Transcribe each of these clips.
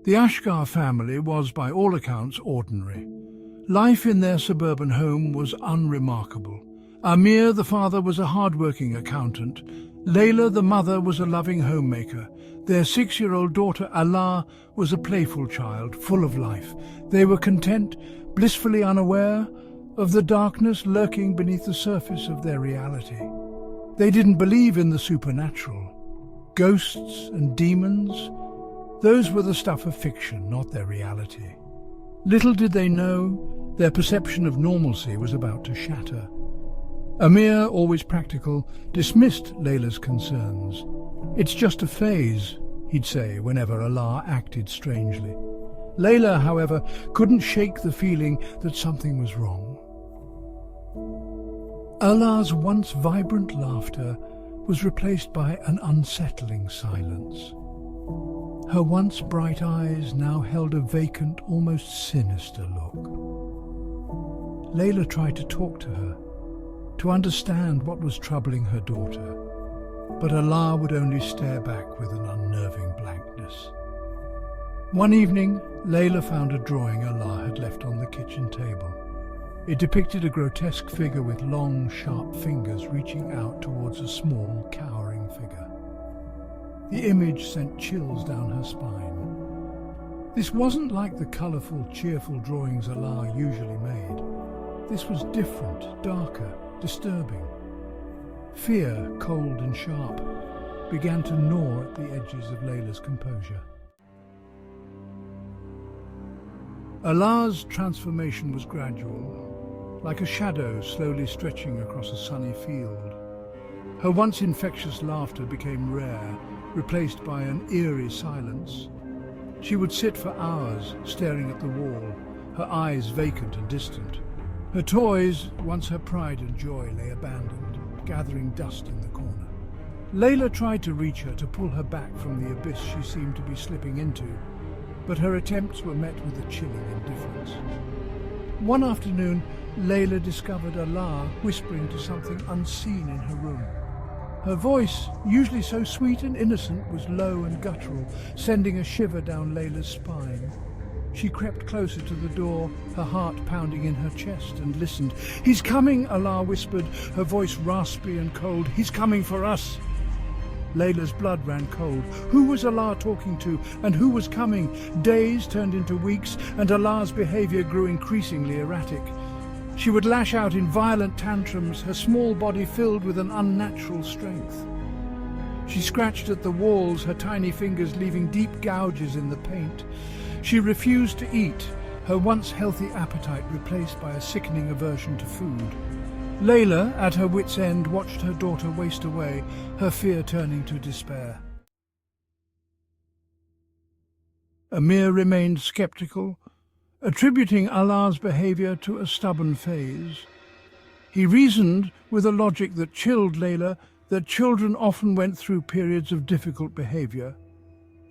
The Ashgar family was, by all accounts, ordinary. Life in their suburban home was unremarkable. Amir, the father, was a hard-working accountant. Layla, the mother, was a loving homemaker. Their 6-year-old daughter, Alaa, was a playful child, full of life. They were content, blissfully unaware of the darkness lurking beneath the surface of their reality. They didn't believe in the supernatural. Ghosts and demons, those were the stuff of fiction, not their reality. Little did they know, their perception of normalcy was about to shatter. Amir, always practical, dismissed Layla's concerns. "It's just a phase," he'd say whenever Alaa acted strangely. Layla, however, couldn't shake the feeling that something was wrong. Alaa's once vibrant laughter was replaced by an unsettling silence. Her once bright eyes now held a vacant, almost sinister look. Layla tried to talk to her, to understand what was troubling her daughter, but Alaa would only stare back with an unnerving blankness. One evening, Layla found a drawing Alaa had left on the kitchen table. It depicted a grotesque figure with long, sharp fingers reaching out towards a small, cowering figure. The image sent chills down her spine. This wasn't like the colourful, cheerful drawings Alaa usually made. This was different, darker, disturbing. Fear, cold and sharp, began to gnaw at the edges of Layla's composure. Alaa's transformation was gradual, like a shadow slowly stretching across a sunny field. Her once infectious laughter became rare, replaced by an eerie silence. She would sit for hours, staring at the wall, her eyes vacant and distant. Her toys, once her pride and joy, lay abandoned, gathering dust in the corner. Layla tried to reach her, to pull her back from the abyss she seemed to be slipping into, but her attempts were met with a chilling indifference. One afternoon, Layla discovered Alaa whispering to something unseen in her room. Her voice, usually so sweet and innocent, was low and guttural, sending a shiver down Layla's spine. She crept closer to the door, her heart pounding in her chest, and listened. "He's coming," Alaa whispered, her voice raspy and cold. "He's coming for us." Layla's blood ran cold. Who was Alaa talking to, and who was coming? Days turned into weeks, and Alaa's behavior grew increasingly erratic. She would lash out in violent tantrums, her small body filled with an unnatural strength. She scratched at the walls, her tiny fingers leaving deep gouges in the paint. She refused to eat, her once healthy appetite replaced by a sickening aversion to food. Layla, at her wit's end, watched her daughter waste away, her fear turning to despair. Amir remained skeptical, attributing Alaa's behavior to a stubborn phase. He reasoned, with a logic that chilled Layla, that children often went through periods of difficult behavior.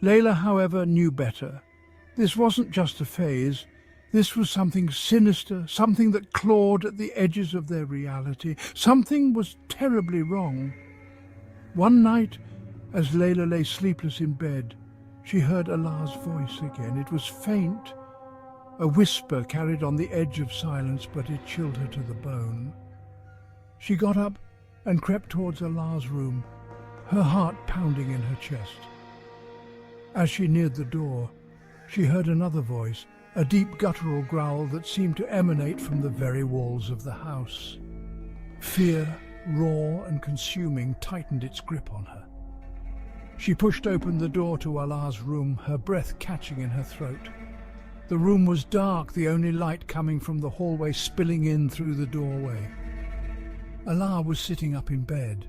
Layla, however, knew better. This wasn't just a phase. This was something sinister, something that clawed at the edges of their reality. Something was terribly wrong. One night, as Layla lay sleepless in bed, she heard Alaa's voice again. It was faint, a whisper carried on the edge of silence, but it chilled her to the bone. She got up and crept towards Alaa's room, her heart pounding in her chest. As she neared the door, she heard another voice, a deep guttural growl that seemed to emanate from the very walls of the house. Fear, raw and consuming, tightened its grip on her. She pushed open the door to Alaa's room, her breath catching in her throat. The room was dark, the only light coming from the hallway spilling in through the doorway. Alaa was sitting up in bed,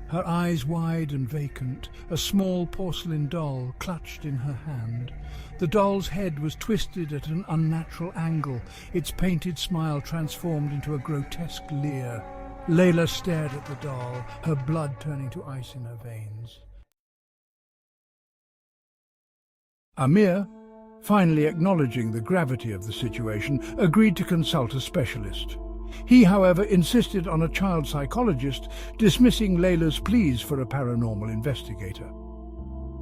her eyes wide and vacant, a small porcelain doll clutched in her hand. The doll's head was twisted at an unnatural angle, its painted smile transformed into a grotesque leer. Layla stared at the doll, her blood turning to ice in her veins. Amir, finally acknowledging the gravity of the situation, agreed to consult a specialist. He, however, insisted on a child psychologist, dismissing Layla's pleas for a paranormal investigator.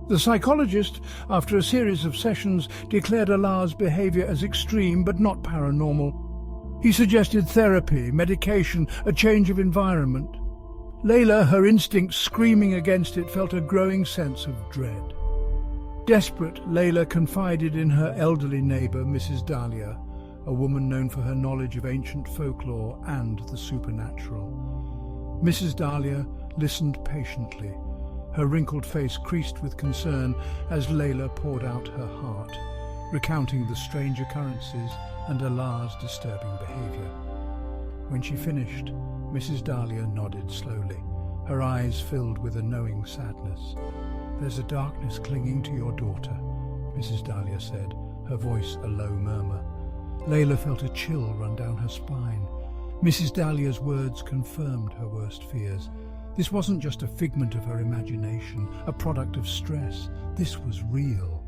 The psychologist, after a series of sessions, declared Allah's behavior as extreme but not paranormal. He suggested therapy, medication, a change of environment. Layla, her instincts screaming against it, felt a growing sense of dread. Desperate, Layla confided in her elderly neighbour, Mrs. Dahlia, a woman known for her knowledge of ancient folklore and the supernatural. Mrs. Dahlia listened patiently, her wrinkled face creased with concern as Layla poured out her heart, recounting the strange occurrences and Allah's disturbing behaviour. When she finished, Mrs. Dahlia nodded slowly, her eyes filled with a knowing sadness. "There's a darkness clinging to your daughter," Mrs. Dahlia said, her voice a low murmur. Layla felt a chill run down her spine. Mrs. Dahlia's words confirmed her worst fears. This wasn't just a figment of her imagination, a product of stress. This was real.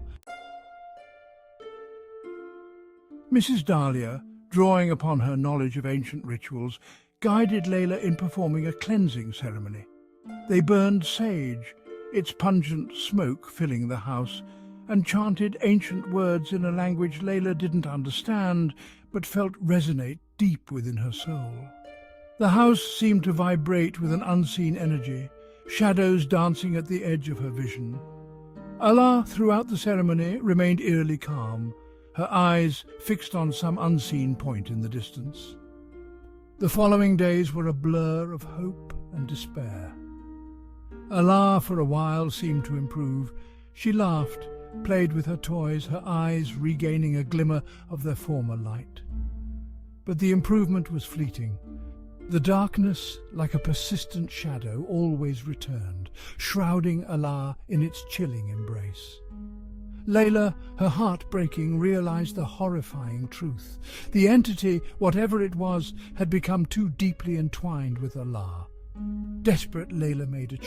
Mrs. Dahlia, drawing upon her knowledge of ancient rituals, guided Layla in performing a cleansing ceremony. They burned sage, its pungent smoke filling the house, and chanted ancient words in a language Layla didn't understand, but felt resonate deep within her soul. The house seemed to vibrate with an unseen energy, shadows dancing at the edge of her vision. Allah, throughout the ceremony, remained eerily calm, her eyes fixed on some unseen point in the distance. The following days were a blur of hope and despair. Allah, for a while, seemed to improve. She laughed, played with her toys, her eyes regaining a glimmer of their former light. But the improvement was fleeting. The darkness, like a persistent shadow, always returned, shrouding Allah in its chilling embrace. Layla, her heart breaking, realized the horrifying truth. The entity, whatever it was, had become too deeply entwined with Allah. Desperate, Layla made a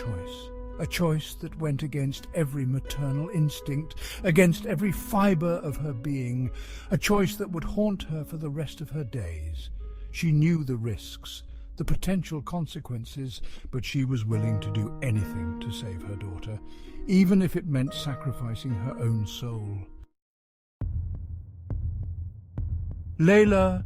choice that went against every maternal instinct, against every fibre of her being, a choice that would haunt her for the rest of her days. She knew the risks, the potential consequences, but she was willing to do anything to save her daughter, even if it meant sacrificing her own soul. Layla,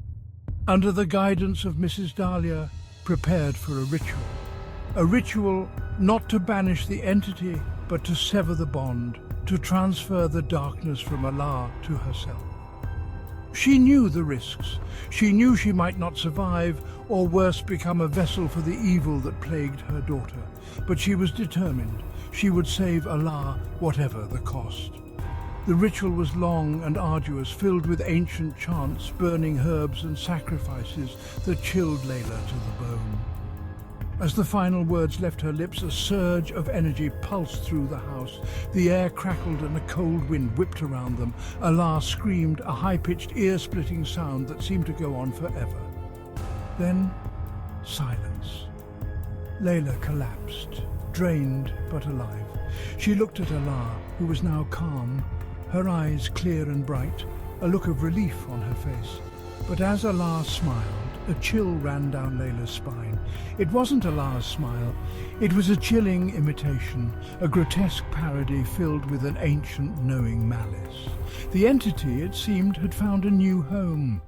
under the guidance of Mrs. Dahlia, prepared for a ritual not to banish the entity, but to sever the bond, to transfer the darkness from Allah to herself. She knew the risks. She knew she might not survive, or worse, become a vessel for the evil that plagued her daughter. But she was determined. She would save Allah, whatever the cost. The ritual was long and arduous, filled with ancient chants, burning herbs and sacrifices that chilled Layla to the bone. As the final words left her lips, a surge of energy pulsed through the house. The air crackled and a cold wind whipped around them. Allah screamed, a high-pitched, ear-splitting sound that seemed to go on forever. Then, silence. Layla collapsed, drained but alive. She looked at Allah, who was now calm, her eyes clear and bright, a look of relief on her face. But as Allah smiled, a chill ran down Layla's spine. It wasn't Allah's smile. It was a chilling imitation, a grotesque parody filled with an ancient knowing malice. The entity, it seemed, had found a new home,